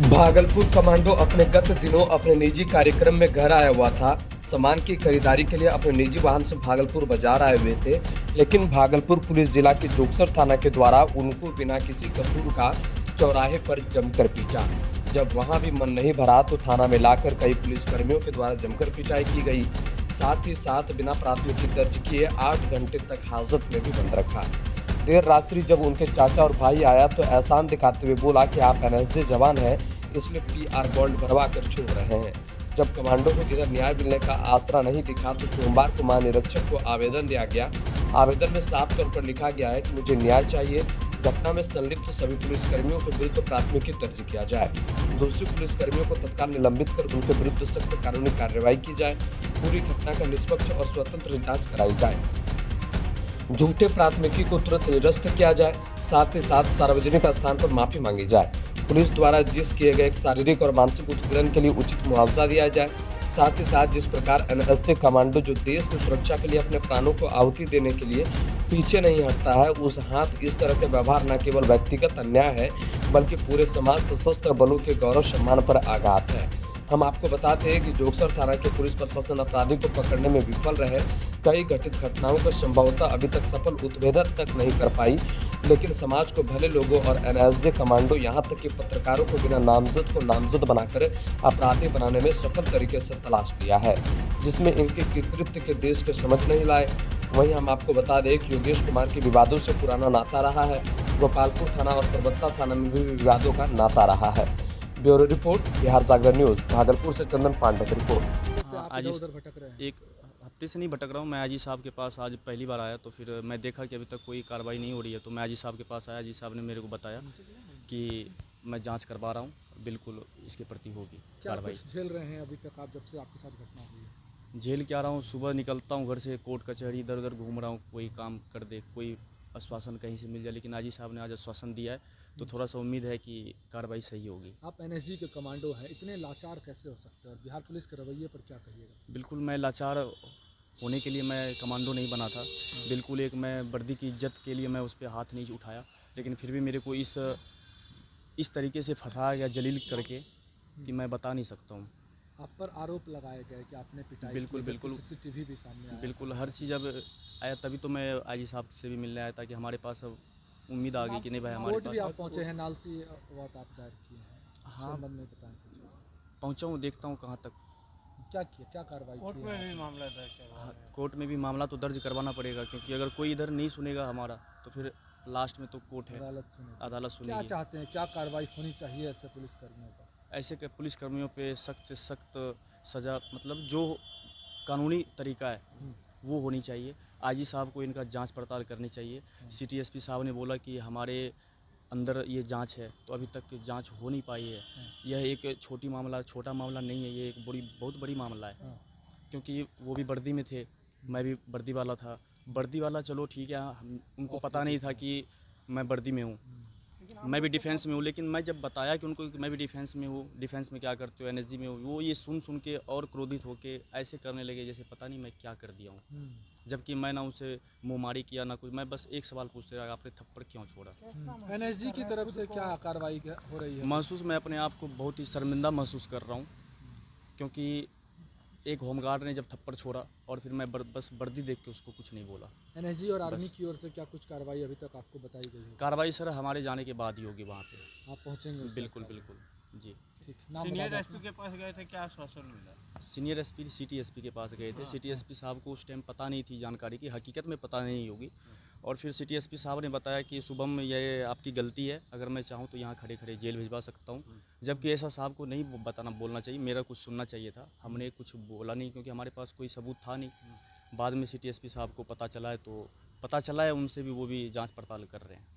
Bhagalpur commando अपने गत दिनों अपने निजी कार्यक्रम में घर आया हुआ था। सामान की खरीदारी के लिए अपने निजी वाहन से भागलपुर बाजार आए हुए थे, लेकिन भागलपुर पुलिस जिला के जोगसर थाना के द्वारा उनको बिना किसी कसूर का चौराहे पर जमकर पीटा। जब वहां भी मन नहीं भरा तो थाना में लाकर कई पुलिसकर्मियों के द्वारा जमकर पिटाई की गई। साथ ही साथ बिना प्राथमिकी दर्ज किए 8 घंटे तक हाजत में भी बंद रखा। देर रात्रि जब उनके चाचा और भाई आया तो एहसान दिखाते हुए बोला कि आप एनएसजी जवान हैं, इसलिए पीआर बॉन्ड भरवा कर छोड़ रहे हैं। जब कमांडो को इधर न्याय मिलने का आसरा नहीं दिखा तो सोमवार को महानिरीक्षक को आवेदन दिया गया। आवेदन में साफ तौर पर लिखा गया है कि मुझे न्याय चाहिए। घटना में संलिप्त सभी पुलिसकर्मियों के विरुद्ध प्राथमिकी दर्ज किया जाए। दोषी पुलिसकर्मियों को तत्काल निलंबित कर उनके विरुद्ध सख्त कानूनी कार्रवाई की जाए। पूरी घटना का निष्पक्ष और स्वतंत्र जांच कराई जाए। झूठे प्राथमिकी को तुरंत निरस्त किया जाए। साथ ही साथ सार्वजनिक स्थान पर माफी मांगी जाए। पुलिस द्वारा जिस किए गए शारीरिक और मानसिक उत्पीड़न के लिए उचित मुआवजा दिया जाए। साथ ही साथ जिस प्रकार एनएसजी कमांडो जो देश की सुरक्षा के लिए अपने प्राणों को आहुति देने के लिए पीछे नहीं हटता है, उस हाथ इस तरह के व्यवहार न केवल व्यक्तिगत अन्याय है बल्कि पूरे समाज सशस्त्र बलों के गौरव सम्मान पर आघात है। हम आपको बताते हैं कि जोगसर थाना के पुलिस प्रशासन अपराधी को पकड़ने में विफल रहे। कई घटित घटनाओं को संभवतः अभी तक सफल उत्भेदन तक नहीं कर पाई, लेकिन समाज को भले लोगों और एनएसजी कमांडो यहाँ तक कि पत्रकारों को बिना नामजद को नामजद बनाकर अपराधी बनाने में सफल तरीके से तलाश लिया है, जिसमें इनके कृत्य के देश के समझ नहीं लाए। वहीं हम आपको बता दें कि योगेश कुमार के विवादों से पुराना नाता रहा है। गोपालपुर थाना और परबत्ता थाना में भी विवादों का नाता रहा है। ब्यूरो रिपोर्ट, बिहार जागरण न्यूज। भागलपुर से चंदन पांडे की रिपोर्ट। आज उधर भटक रहे हैं? एक हफ्ते से नहीं भटक रहा हूँ मैं। आजी साहब के पास आज पहली बार आया तो फिर मैं देखा कि अभी तक कोई कार्रवाई नहीं हो रही है, तो मैं आजी साहब के पास आया। आजी साहब ने मेरे को बताया कि मैं जांच करवा रहा हूँ, बिल्कुल इसके प्रति होगी कार्रवाई। झेल रहे हैं अभी तक आप, जब से आपके साथ घटना हुई है? झेल क्या रहा हूँ, सुबह निकलता हूँ घर से, कोर्ट कचहरी इधर उधर घूम रहा हूँ, कोई काम कर दे, कोई आश्वासन कहीं से मिल जाए, लेकिन आजी साहब ने आज आश्वासन दिया है तो थोड़ा सा उम्मीद है कि कार्रवाई सही होगी। आप एनएसजी के कमांडो हैं, इतने लाचार कैसे हो सकते हैं और बिहार पुलिस के रवैये पर क्या कहिएगा? बिल्कुल मैं लाचार होने के लिए मैं कमांडो नहीं बना था। बिल्कुल एक मैं वर्दी की इज्जत के लिए मैं उस पर हाथ नहीं उठाया, लेकिन फिर भी मेरे को इस तरीके से फंसा या जलील करके कि मैं बता नहीं सकता हूँ। आप पर आरोप लगाए गए कि आपने पिटाई बिल्कुल बिल्कुल सीसीटीवी भी सामने आया। बिल्कुल हर चीज़ अब आया, तभी तो मैं आजी साहब से भी मिलने आया था कि हमारे पास अब उम्मीद आ गई कि नहीं भाई हमारे कोर्ट पास। भी आप पहुंचे हैं, नालसी वाद आप दायर किए हैं? हाँ संबंध में बताएं। पहुँचा हूँ, देखता हूँ कहाँ तक क्या किया, क्या कार्रवाई की? कोर्ट में भी मामला दर्ज करवाना है। कोर्ट में भी मामला तो दर्ज करवाना पड़ेगा, क्योंकि अगर कोई इधर नहीं सुनेगा हमारा तो फिर लास्ट में तो कोर्ट है, अदालत क्या सुनेगी। चाहते हैं, क्या कार्रवाई होनी चाहिए ऐसे पुलिसकर्मियों पर? ऐसे के पुलिसकर्मियों पे सख्त सख्त सज़ा, मतलब जो कानूनी तरीका है वो होनी चाहिए। आजी साहब को इनका जांच पड़ताल करनी चाहिए। सिटी एसपी साहब ने बोला कि हमारे अंदर ये जांच है, तो अभी तक जांच हो नहीं पाई है। यह एक छोटा मामला नहीं है, ये एक बहुत बड़ी मामला है, क्योंकि वो भी वर्दी में थे, मैं भी वर्दी वाला था। वर्दी वाला चलो ठीक है, उनको पता नहीं था कि मैं वर्दी में हूँ, मैं भी डिफेंस में हूँ, लेकिन मैं जब बताया कि उनको मैं भी डिफेंस में हूँ, डिफेंस में क्या करते हो, एनएसजी में हूँ, वो ये सुन के और क्रोधित होके ऐसे करने लगे जैसे पता नहीं मैं क्या कर दिया हूँ। जबकि मैं ना उनसे मुँहमारी किया ना कुछ, मैं बस एक सवाल पूछते रहा, आपने थप्पड़ क्यों छोड़ा। एनएसजी की तरफ से क्या कार्रवाई हो रही है? महसूस मैं अपने आप को बहुत ही शर्मिंदा महसूस कर रहा हूँ, क्योंकि एक होमगार्ड ने जब थप्पड़ छोड़ा और फिर मैं बस वर्दी देख के उसको कुछ नहीं बोला। एनएसजी और आर्मी की ओर से क्या कुछ कार्रवाई अभी तक आपको बताई गई है? कार्रवाई सर हमारे जाने के बाद ही होगी वहाँ पे। आप पहुँचेंगे? बिल्कुल बिल्कुल जी। ठीक, नाम सीनियर बता एसपी के पास गए थे, क्या आश्वासन मिला? सीनियर एसपी सिटी एसपी के पास गए थे। सिटी एसपी साहब को उस टाइम पता नहीं थी जानकारी की, हकीकत में पता नहीं होगी, और फिर सिटी एसपी साहब ने बताया कि शुभम ये आपकी गलती है, अगर मैं चाहूँ तो यहाँ खड़े खड़े जेल भिजवा सकता हूँ। जबकि ऐसा साहब को नहीं बोलना चाहिए, मेरा कुछ सुनना चाहिए था। हमने कुछ बोला नहीं क्योंकि हमारे पास कोई सबूत था नहीं। बाद में सिटी एसपी साहब को पता चला है, तो पता चला है उनसे भी, वो भी जाँच पड़ताल कर रहे हैं।